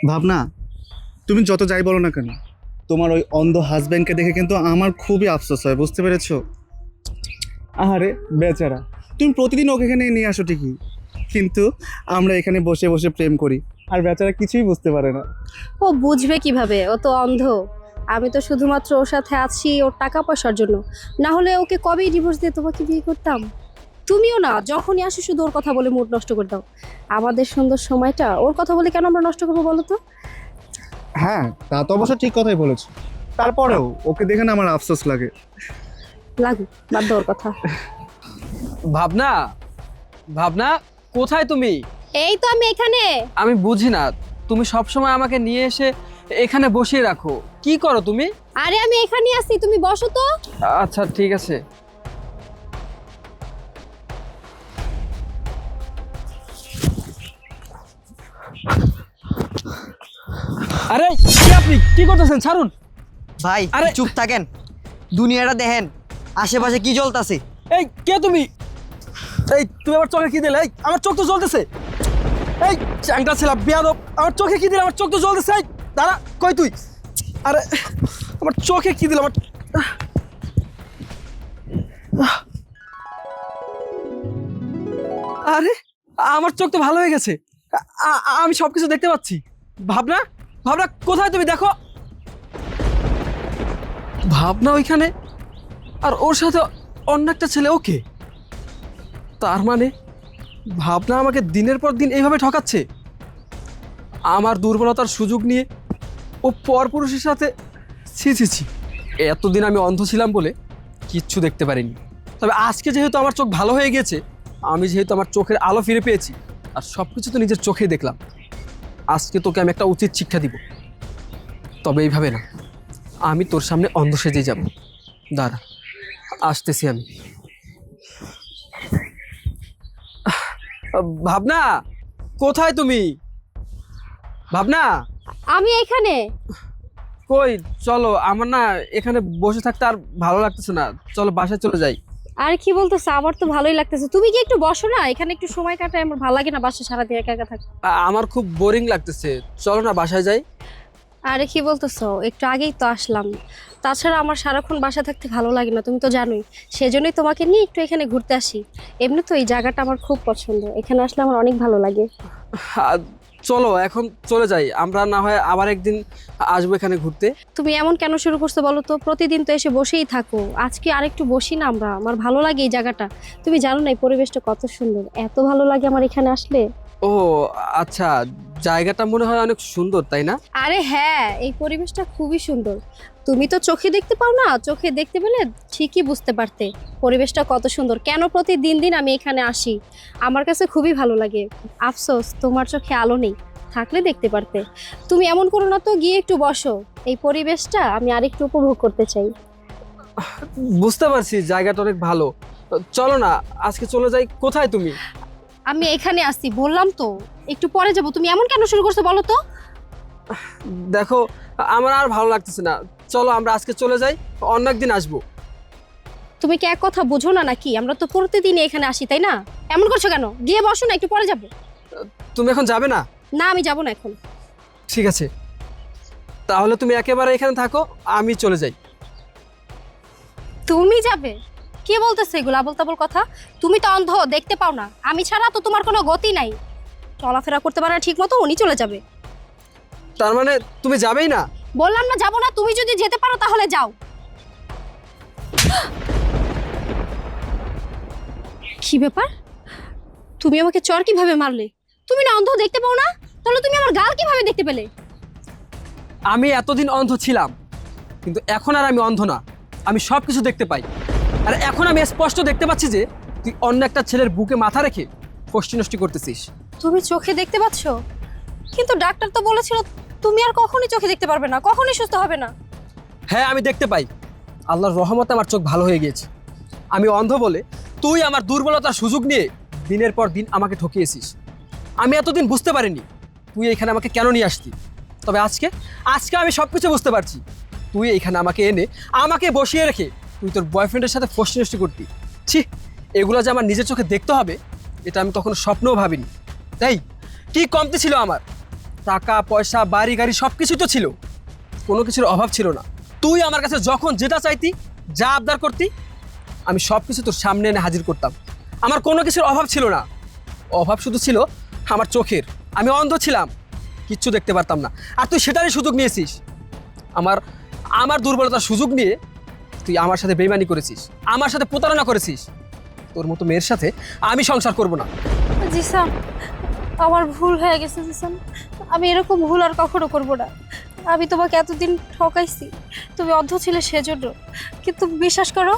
ভাবনা, তুমি যত যাই বলো না কেন, তোমার ওই অন্ধ হাজবেন্ডকে দেখে কিন্তু আমার খুবই আফসোস হয়, বুঝতে পেরেছো? আরে বেচারা, তুমি প্রতিদিন ওকে এখানে নিয়ে আসো ঠিকই, কিন্তু আমরা এখানে বসে বসে প্রেম করি আর বেচারা কিছুই বুঝতে পারে না। ও বুঝবে কিভাবে? ও তো অন্ধ। আমি তো শুধুমাত্র ওর সাথে আছি ওর টাকা পয়সার জন্য, না হলে ওকে কবেই ডিভোর্স দিয়ে তোমাকে বিয়ে করতাম। তুমিও না, যখনই আসো শুধু ওর কথা বলে মুড নষ্ট করে দাও। আমাদের সুন্দর সময়টা ওর কথা বলে কেন আমরা নষ্ট করবো বলো তো? হ্যাঁ, তা তো অবশ্য ঠিক কথাই বলেছো, তারপরেও ওকে দেখে না আমার আফসোস লাগে। লাগুক, বাদ দাও ওর কথা। ভাবনা, ভাবনা, কোথায় তুমি? এই তো আমি এখানে। আমি বুঝি না, তুমি সব সময় আমাকে নিয়ে এসে এখানে বসিয়ে রাখো, কি করো তুমি? আরে আমি এখানেই আছি, তুমি বসো তো। আচ্ছা ঠিক আছে। আরে কি আপনি কি করতেছেন? ছাড়ুন ভাই আরে! চুপ থাকেন, দুনিয়াটা দেখেন আশেপাশে কি চলতেছে। এই কে তুমি? এই তুমি আমার চোখে কি দিলে? এই আমার চোখ তো জ্বলতেছে। এই চ্যাংটা ছেলে বেয়াদব, আমার চোখে কি দিলে? আমার চোখ তো জ্বলতেছে। এই দাঁড়া, কই তুই? আরে আমার চোখে কি দিল? আমার আরে আমার চোখ তো ভালো হয়ে গেছে। আমি সবকিছু দেখতে পাচ্ছি। ভাবনা, ভাবনা কোথায় তুমি? দেখো, ভাবনা ওইখানে, আর ওর সাথে অন্য একটা ছেলে। ওকে, তার মানে ভাবনা আমাকে দিনের পর দিন এইভাবে ঠকাচ্ছে। আমার দুর্বলতার সুযোগ নিয়ে ও পরপুরুষের সাথে। ছি ছি ছি, এতদিন আমি অন্ধ ছিলাম বলে কিচ্ছু দেখতে পারিনি। তবে আজকে যেহেতু আমার চোখ ভালো হয়ে গেছে, আমি যেহেতু আমার চোখের আলো ফিরে পেয়েছি, আর সব কিছু তো নিজের চোখেই দেখলাম, আজকে তোকে আমি একটা উচিত শিক্ষা দিব। তবে এইভাবে না, আমি তোর সামনে অন্ধ সেজেই যাব। দাঁড়া, আসতেছি আমি। ভাবনা, কোথায় তুমি? ভাবনা, আমি এখানে। কই? চলো, আমার না এখানে বসে থাকতে আর ভালো লাগতেছে না, চলো বাসায় চলে যাই। আর কি বলতেছো? আমার তো ভালোই লাগতেছে। তুমি কি একটু বসো না, এখানে একটু সময় কাটায়। আমার ভালো লাগে না বাসায় সারাদিন একা একা থাকতে। আমার খুব বোরিং লাগতেছে, চলো না বাসায় যাই। আরে কি বলতেছো? একটু আগেই তো আসলাম। তাছাড়া আমার সারাক্ষণ বাসা থাকতে ভালো লাগে না, তুমি তো জানোই। সেজন্যই তোমাকে নিয়ে একটু এখানে ঘুরতে আসি। এমনি তো এই জায়গাটা আমার খুব পছন্দ, এখানে আসলে আমার অনেক ভালো লাগে। আহ, চলো এখন চলে যাই, আমরা না হয় আবার একদিন আসবো এখানে ঘুরতে। তুমি এমন কেন শুরু করছো বলো তো? প্রতিদিন তো এসে বসেই থাকো, আজকে আরেকটু বসি না আমরা? আমার ভালো লাগে এই জায়গাটা। তুমি জানো না এই পরিবেশটা কত সুন্দর, এত ভালো লাগে আমার এখানে আসলে। ও আচ্ছা, জায়গাটা মনে হয় অনেক সুন্দর, তাই না? আরে হ্যাঁ, এই পরিবেশটা খুবই সুন্দর। তুমি তো চোখে দেখতে পাও না, চোখে দেখতে পেলে ঠিকই বুঝতে পারতে পরিবেশটা কত সুন্দর। কেন প্রতিদিন দিন আমি এখানে আসি, আমার কাছে খুবই ভালো লাগে। আফসোস তোমার চোখে আলো নেই, থাকলে দেখতে পারতে। তুমি এমন করো না তো, গিয়ে একটু বসো। এই পরিবেশটা আমি আরেকটু উপভোগ করতে চাই। বুঝতে পারছি জায়গাটা অনেক ভালো। চলো না আজকে চলে যাই। কোথায় তুমি? আমি এখানে আসছি বললাম তো, একটু পরে যাব। তুমি এমন কেন শুরু করছো বলো তো? দেখো, আমার আর ভালো লাগতেছে না, চলো আমরা আজকে চলে যাই, অন্য একদিন আসবো। তুমি কি এক কথা বোঝো না নাকি? আমরা তো প্রতিদিন এখানে আসি, তাই না? এমন করছো কেন? গিয়ে বসো না, একটু পরে যাব। তুমি এখন যাবে না? না, আমি যাব না এখন। ঠিক আছে, তাহলে তুমি একেবারে এখানে থাকো, আমি চলে যাই। তুমি যাবে? কে বলতেছে এগুলো আবোল তাবোল কথা? তুমি তো অন্ধ, দেখতে পাও না? আমি ছাড়া তো তোমার কোনো গতি নাই, চলাফেরা করতে পারে না ঠিক মতো, উনি চলে যাবে। তার মানে তুমি যাবেই না? বললাম না যাবো না। তুমি যদি যেতে পারো তাহলে যাও। কি ব্যাপার? তুমি আমাকে চর কিভাবে মারলে? তুমি না অন্ধ, দেখতে পাও না? তাহলে তুমি আমার গাল কিভাবে দেখতে পেলে? আমি এতদিন অন্ধ ছিলাম, কিন্তু এখন আর আমি অন্ধ না, আমি সব কিছু দেখতে পাই। আর এখন আমি স্পষ্ট দেখতে পাচ্ছি যে তুই অন্য একটা ছেলের বুকে মাথা রেখে ফষ্টি নষ্টি করতেছিস। তুমি চোখে দেখতে পাচ্ছ, কিন্তু ডাক্তার তো বলেছিল তুমি আর কখনোই চোখে দেখতে পারবে না, কখনোই সুস্থ হবে না। হ্যাঁ আমি দেখতে পাই, আল্লাহর রহমতে আমার চোখ ভালো হয়ে গিয়েছে। আমি অন্ধ বলে তুই আমার দুর্বলতার সুযোগ নিয়ে দিনের পর দিন আমাকে ঠকিয়েছিস। আমি এতদিন বুঝতে পারিনি তুই এইখানে আমাকে কেন নিয়ে আসতি। তবে আজকে আজকে আমি সব কিছু বুঝতে পারছি। তুই এইখানে আমাকে এনে আমাকে বসিয়ে রেখে তুই তোর বয়ফ্রেন্ডের সাথে ফষ্টি নষ্টি করতি। ছি, এগুলো যে আমার নিজের চোখে দেখতে হবে, এটা আমি তখন স্বপ্নও ভাবিনি। তাই কি কমতি ছিল আমার? টাকা পয়সা বাড়ি গাড়ি সব কিছুই তো ছিল, কোনো কিছুর অভাব ছিল না। তুই আমার কাছে যখন যেটা চাইতি, যা আবদার করতি, আমি সব কিছু তোর সামনে এনে হাজির করতাম। আমার কোনো কিছুর অভাব ছিল না, অভাব শুধু ছিল আমার চোখের। আমি অন্ধ ছিলাম, কিচ্ছু দেখতে পারতাম না। আর তুই সেটারই সুযোগ নিয়েছিস। আমার দুর্বলতার সুযোগ নিয়ে তুই আমার সাথে বেইমানি করেছিস, আমার সাথে প্রতারণা করেছিস। তোর মতো মেয়ের সাথে আমি সংসার করব না। জিসান, আমার ভুল হয়ে গেছে জিসান। আমি এরকম ভুল আর কখনো করব না। আমি তোমাকে এতদিন ঠকাইছি, তুমি অন্ধ ছিলে সেজন্য। কিন্তু বিশ্বাস করো,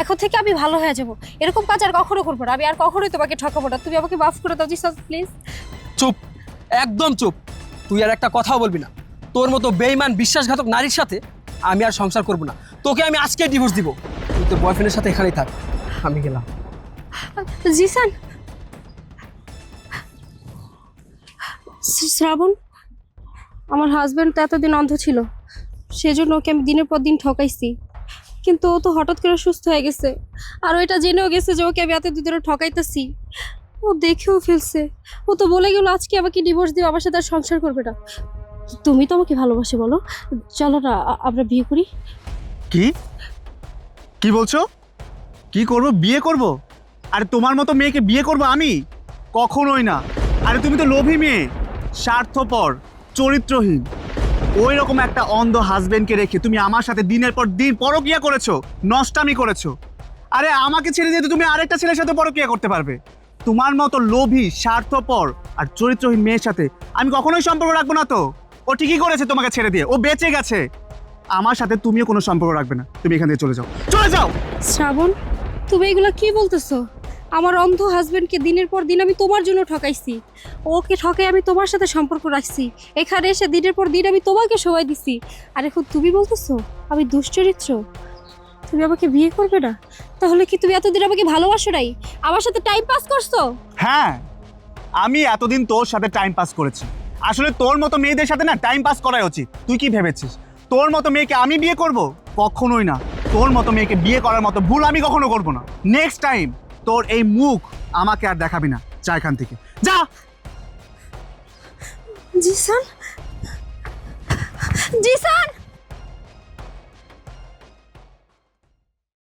এখন থেকে আমি ভালো হয়ে যাব। এরকম কাজ আর কখনো করবো না। আমি আর কখনোই তোমাকে ঠকাবো না। তুমি আমাকে মাফ করে দাও জিসান, প্লিজ। চুপ, একদম চুপ। তুই আর একটা কথাও বলবি না। তোর মতো বেঈমান বিশ্বাসঘাতক নারীর সাথে আমি আর সংসার করব না। তোকে আমি আজকে ডিভোর্স দিব। তুই তোর বয়ফ্রেন্ডের সাথে এখানেই থাক, আমি গেলাম। জিসান, শ্রাবণ, আমার হাজব্যান্ড তো এতদিন অন্ধ ছিল, সেজন্য ওকে আমি দিনের পর দিন ঠকাইছি। কিন্তু ও তো হঠাৎ করে সুস্থ হয়ে গেছে, আর ওইটা জেনেও গেছে যে ওকে আমি এতদিন ধরে ঠকাইতেছি। ও দেখেও ফেলছে। ও তো বলে গেল আজকে আমাকে ডিভোর্স দিয়ে আমার সাথে আর সংসার করবে না। তুমি তো আমাকে ভালোবাসে, বলো চলো না আমরা বিয়ে করি। কি কি বলছো? কি করব? বিয়ে করব? আরে তোমার মতো মেয়েকে বিয়ে করব আমি? কখনোই না। আরে তুমি তো লোভী মেয়ে, স্বার্থপর, চরিত্রহীন। ওই রকম একটা অন্ধ হাজবেন্ডকে রেখে তুমি আমার সাথে দিনের পর দিন পরকিয়া করেছো, নষ্টামি করেছো। আরে আমাকে ছেড়ে দিয়ে তো তুমি আরেকটা ছেলের সাথে পরকিয়া করতে পারবে। তোমার মতো লোভী, স্বার্থপর আর চরিত্রহীন মেয়ের সাথে আমি কখনোই সম্পর্ক রাখবো না। তো ও ঠিকই করেছে তোমাকে ছেড়ে দিয়ে, ও বেঁচে গেছে। আমার সাথে তুমিও কোনো সম্পর্ক রাখবে না। তুমি এখান থেকে চলে যাও, চলে যাও। শ্রাবণ, তুমি এগুলো কি বলতেছো? আমার অন্ধ হাজবেন্ডকে দিনের পর দিন আমি তোমার জন্য ঠকাইছি। ওকে ঠকাই আমি তোমার সাথে সম্পর্ক রাখছি। এখানে এসে দিনের পর দিন আমি তোমাকে সময় দিছি। আর এখন তুমি বলতেছো আমি দুশ্চরিত্র? তুমি আমাকে বিয়ে করবে না? তাহলে কি তুমি এতদিন আমাকে ভালোবাসো নাই, আমার সাথে টাইম পাস করছো? হ্যাঁ, আমি এতদিন তোর সাথে টাইম পাস করেছি। আসলে তোর মতো মেয়েদের সাথে না টাইম পাস করাই উচিত। তুই কি ভেবেছিস তোর মতো মেয়েকে আমি বিয়ে করব? কখনোই না। তোর মতো মেয়েকে বিয়ে করার মতো ভুল আমি কখনো করব না। নেক্সট টাইম তোর এই মুখ আমাকে আর দেখাবি না। যা এখান থেকে, যা। জিসান, জিসান!